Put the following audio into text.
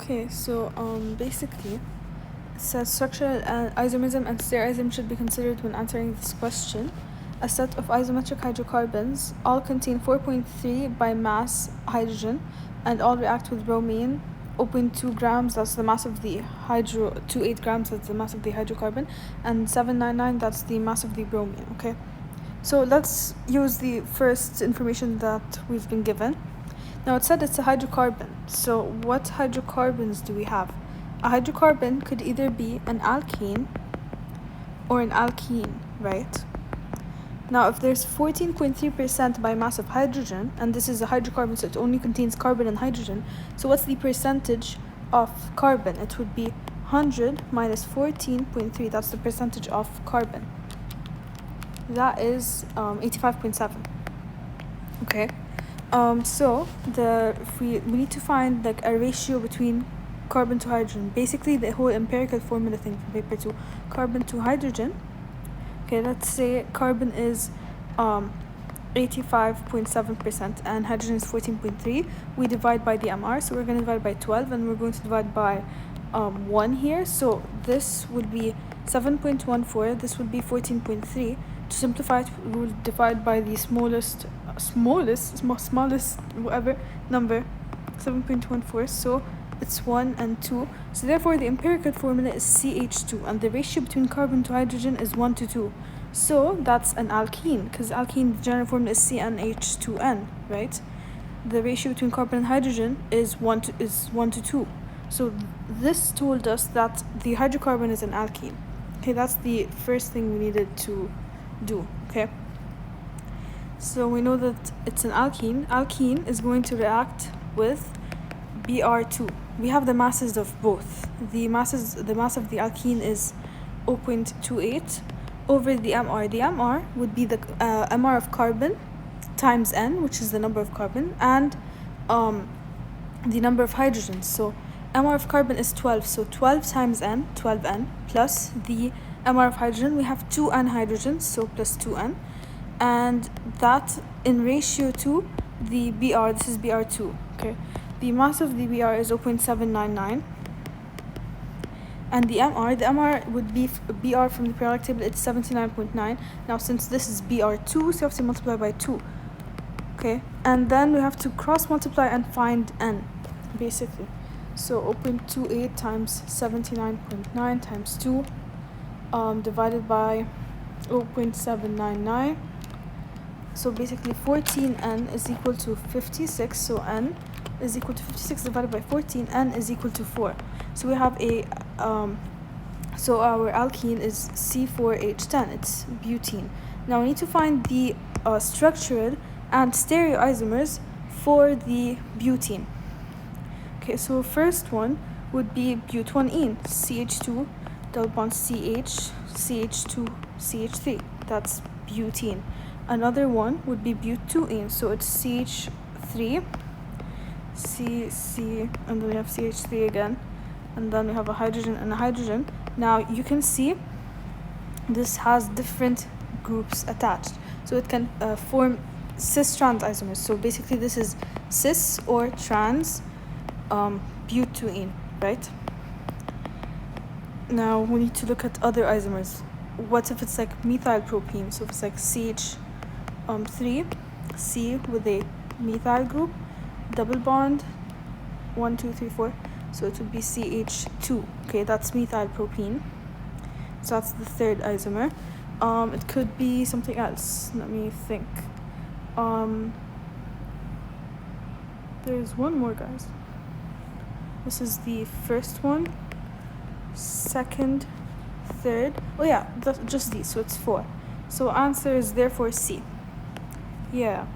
Okay, so basically, it says structural isomerism and stereoism should be considered when answering this question. A set of isometric hydrocarbons all contain 4.3 by mass hydrogen and all react with bromine. 0.2 grams, that's the mass of the 28 grams, that's the mass of the hydrocarbon, and 799, that's the mass of the bromine. Okay, so let's use the first information that we've been given. Now it said it's a hydrocarbon. So what hydrocarbons do we have? A hydrocarbon could either be an alkane or an alkene, right? Now if there's 14.3% by mass of hydrogen, and this is a hydrocarbon, so it only contains carbon and hydrogen, so what's the percentage of carbon? It would be 100 minus 14.3, that's the percentage of carbon. That is 85.7. Okay. So we need to find like a ratio between carbon to hydrogen. Basically the whole empirical formula thing from paper 2. Carbon to hydrogen. Okay, let's say carbon is 85.7% and hydrogen is 14.3. We divide by the MR, so we're going to divide by 12 and we're going to divide by 1 here. So this would be 7.14, this would be 14.3. To simplify it, we will divide by the smallest whatever number, 7.14, so it's 1 and 2. So therefore the empirical formula is CH2 and the ratio between carbon to hydrogen is 1 to 2. So that's an alkene, because alkene, the general formula is CnH2n, right? The ratio between carbon and hydrogen is 1 to 2. So this told us that the hydrocarbon is an alkene. Okay, that's the first thing we needed to do. Okay, so we know that it's an alkene. Alkene is going to react with Br2. We have the masses of both. The mass of the alkene is 0.28 over the MR. The MR would be the MR of carbon times N, which is the number of carbon, and the number of hydrogens. So MR of carbon is 12, so 12 times N, 12N, plus the MR of hydrogen, we have 2N hydrogens, so plus 2N, and that in ratio to the Br, this is Br2, okay? The mass of the Br is 0.799, and the MR would be Br from the periodic table, it's 79.9. Now since this is Br2, so you have to multiply by 2, okay? And then we have to cross multiply and find N, basically. So 0.28 times 79.9 times 2, divided by 0.799. So basically 14N is equal to 56. So N is equal to 56 divided by 14. N is equal to 4. So we have a so our alkene is C4H10. It's butene. Now we need to find the structural and stereoisomers for the butene. Okay, so first one would be but1ene, CH2 double bond CH, CH2, CH3. That's butene. Another one would be but2ene, so it's CH3, C, and then we have CH3 again, and then we have a hydrogen and a hydrogen. Now you can see this has different groups attached, so it can form cis-trans isomers. So basically this is cis or trans but2ene, right? Now we need to look at other isomers. What if it's like methyl propene? So if it's like CH3, C with a methyl group, double bond, 1, 2, 3, 4. So it would be CH2. Okay, that's methyl propene. So that's the third isomer. It could be something else. Let me think. There's one more, guys. This is the first one, second, third. Oh yeah, just these, so it's 4. So answer is therefore C. Yeah.